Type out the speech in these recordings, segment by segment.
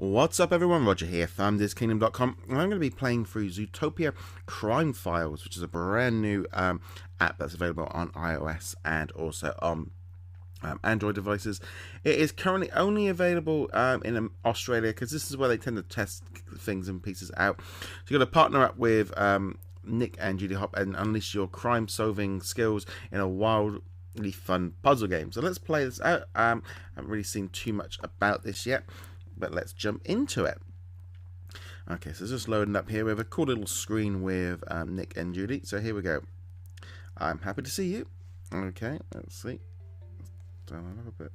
What's up everyone, Roger here from DisKingdom.com, and I'm going to be playing through Zootopia Crime Files, which is a brand new app that's available on iOS and also on Android devices. It is currently only available in Australia, because this is where they tend to test things and pieces out. So you've got to partner up with Nick and Judy Hop and unleash your crime-solving skills in a wildly fun puzzle game. So let's play this out. I haven't really seen too much about this yet, but let's jump into it. Okay, so it's just loading up here. We have a cool little screen with Nick and Judy. So here we go. I'm happy to see you. Okay, let's see. Down a little bit.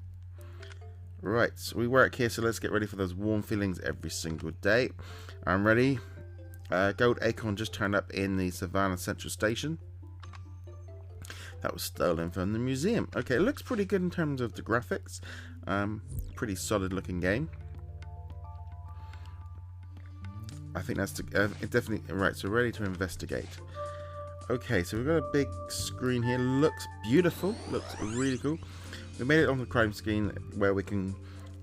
Right, so we work here, so let's get ready for those warm feelings every single day. I'm ready. Gold acorn just turned up in the Savannah Central Station. That was stolen from the museum. Okay, it looks pretty good in terms of the graphics. Pretty solid looking game. I think that's definitely right. So ready to investigate. Okay, so we've got a big screen here. Looks beautiful. Looks really cool. We made it on the crime scene where we can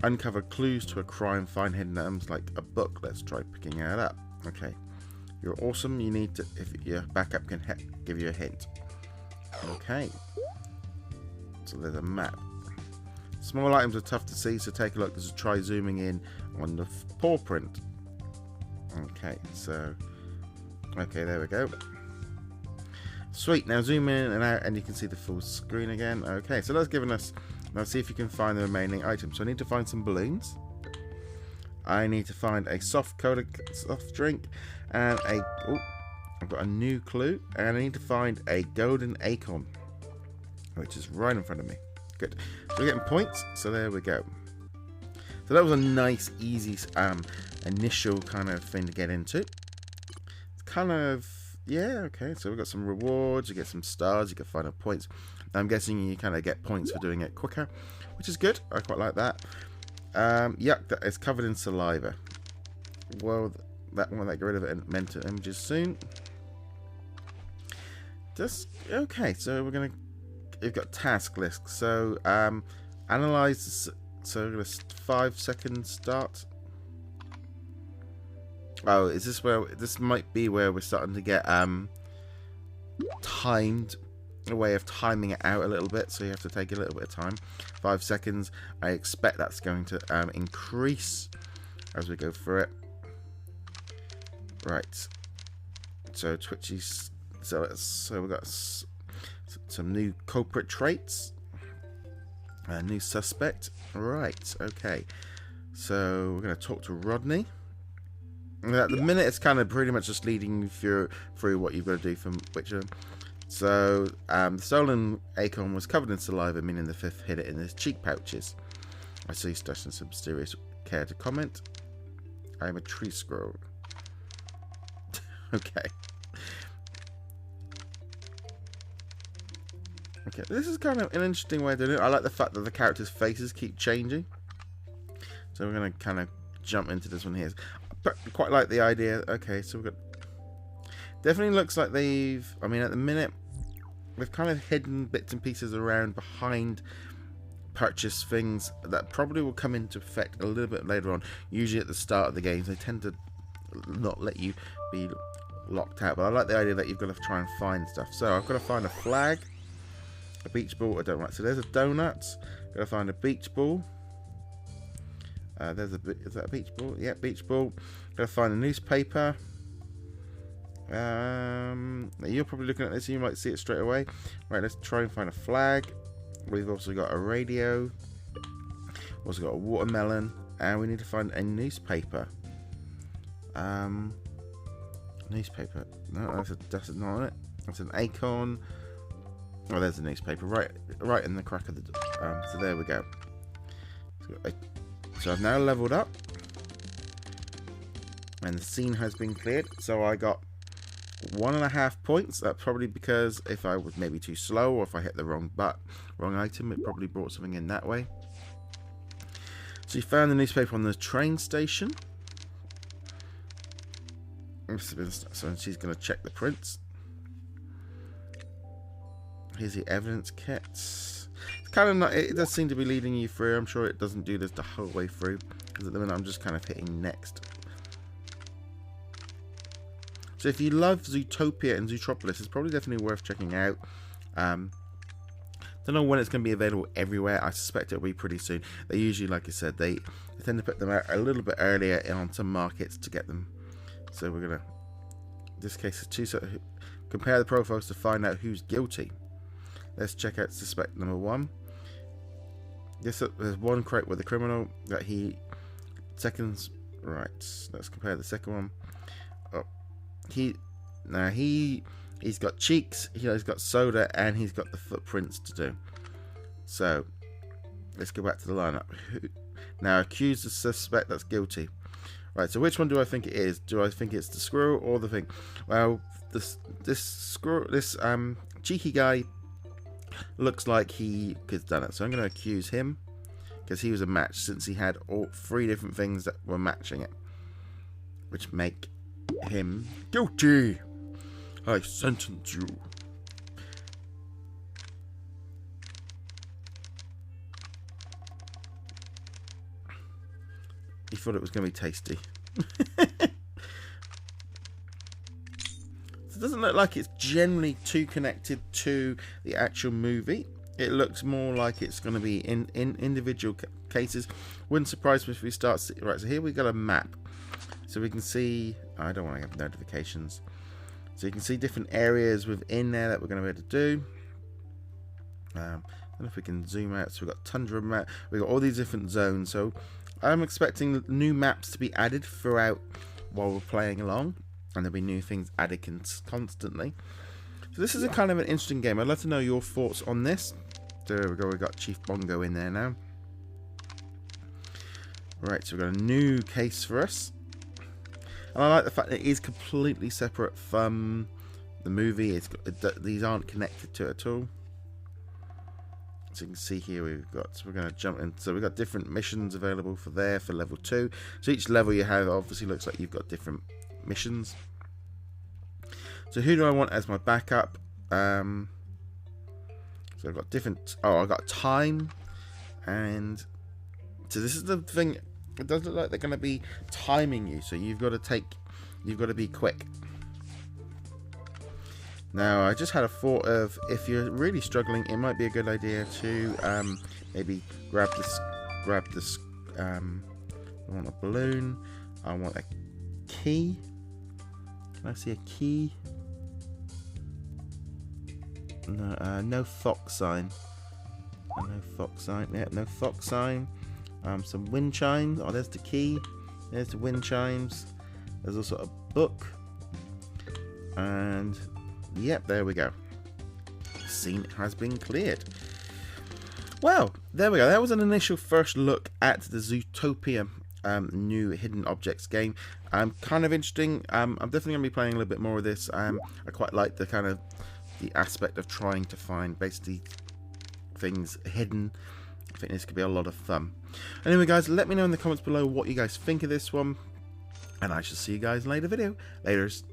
uncover clues to a crime, find hidden items like a book. Let's try picking it up. Okay, you're awesome. You need to, if your backup can give you a hint. Okay, so there's a map. Small items are tough to see, so take a look. Just try zooming in on the paw print. Okay, so okay, there we go. Sweet. Now zoom in and out, and you can see the full screen again. Okay, so that's given us. Now see if you can find the remaining items. So I need to find some balloons. I need to find a soft drink, and I've got a new clue, and I need to find a golden acorn, which is right in front of me. Good. So we're getting points. So there we go. So that was a nice, easy initial kind of thing to get into. It's kind of, yeah, okay. So we've got some rewards. You get some stars. You get final points. I'm guessing you kind of get points for doing it quicker, which is good. I quite like that. Yuck, that is covered in saliva. Well, that one, get rid of it and mental images soon. Just okay. So we've got task list. So analyze. So we're gonna 5 seconds start. Oh, is this where this might be where we're starting to get timed, a way of timing it out a little bit, so you have to take a little bit of time. 5 seconds. I expect that's going to increase as we go through it. Right. So Twitchy's. So we've got some new culprit traits. A new suspect. Right. Okay. So we're going to talk to Rodney. At the minute, it's kind of pretty much just leading you through what you've got to do from which of them. So, the stolen acorn was covered in saliva, meaning the fifth hid it in his cheek pouches. I see stashed in some mysterious. Care to comment? I'm a tree squirrel. Okay. Okay, this is kind of an interesting way to do it. I like the fact that the characters' faces keep changing. So we're going to kind of jump into this one here. But quite like the idea. Okay, so we've got. Definitely looks like they've. I mean, at the minute, they've kind of hidden bits and pieces around behind purchase things that probably will come into effect a little bit later on. Usually at the start of the games, they tend to not let you be locked out. But I like the idea that you've got to try and find stuff. So I've got to find a flag, a beach ball, a donut. So there's a donut. Got to find a beach ball. Is that a beach ball? Yeah, beach ball. Gotta find a newspaper. You're probably looking at this, you might see it straight away. Right, let's try and find a flag. We've also got a radio. Also got a watermelon, and we need to find a newspaper. Newspaper. No, that's not it. That's an acorn. Oh, there's a newspaper. Right in the crack of the. So there we go. So I've now leveled up, and the scene has been cleared. So I got 1.5 points. That's probably because if I was maybe too slow, or if I hit the wrong item, it probably brought something in that way. So you found the newspaper on the train station. So she's going to check the prints. Here's the evidence kit. Kind of not, it does seem to be leading you through. I'm sure it doesn't do this the whole way through. because at the minute I'm just kind of hitting next. So if you love Zootopia and Zootropolis, it's probably definitely worth checking out. Don't know when it's going to be available everywhere. I suspect it'll be pretty soon. They usually, like I said, they tend to put them out a little bit earlier on some markets to get them. So we're going to, in this case, compare the profiles to find out who's guilty. Let's check out suspect number 1. There's one crate with the criminal that he seconds. Right, let's compare the second one. Oh, he's got cheeks, he's got soda, and he's got the footprints to do. So let's go back to the lineup. Now, accuse the suspect that's guilty. Right, so which one do I think it is? Do I think it's the squirrel or the thing? Well, this cheeky guy looks like he could have done it. So I'm going to accuse him because he was a match, since he had all 3 different things that were matching it, which make him guilty. I sentence you. He thought it was going to be tasty. It doesn't look like it's generally too connected to the actual movie. It looks more like it's going to be in individual cases. Wouldn't surprise me if we start... Right, so here we've got a map. So we can see... I don't want to have notifications. So you can see different areas within there that we're going to be able to do. I don't know if we can zoom out. So we've got Tundra map. We've got all these different zones. So I'm expecting new maps to be added throughout while we're playing along. And there'll be new things added constantly. So this is a kind of an interesting game. I'd love to know your thoughts on this. There we go. We've got Chief Bongo in there now. Right, so we've got a new case for us. And I like the fact that it is completely separate from the movie. These aren't connected to it at all. So you can see here we're going to jump in. So we've got different missions available for level 2. So each level you have obviously looks like you've got different missions. So who do I want as my backup? So I've got different... Oh, I've got time. And so this is the thing... It does look like they're going to be timing you, so you've got to be quick. Now, I just had a thought of, if you're really struggling, it might be a good idea to maybe grab this. I want a balloon. I want a key. Can I see a key? No, no fox sign. No fox sign. Yeah, no fox sign. Some wind chimes. Oh, there's the key. There's the wind chimes. There's also a book. And yep, there we go. The scene has been cleared. Well, there we go. That was an initial first look at the Zootopia new hidden objects game. Kind of interesting. I'm definitely going to be playing a little bit more of this. I quite like the aspect of trying to find basically things hidden. I think this could be a lot of fun. Anyway, guys, let me know in the comments below what you guys think of this one. And I shall see you guys in a later video. Laters.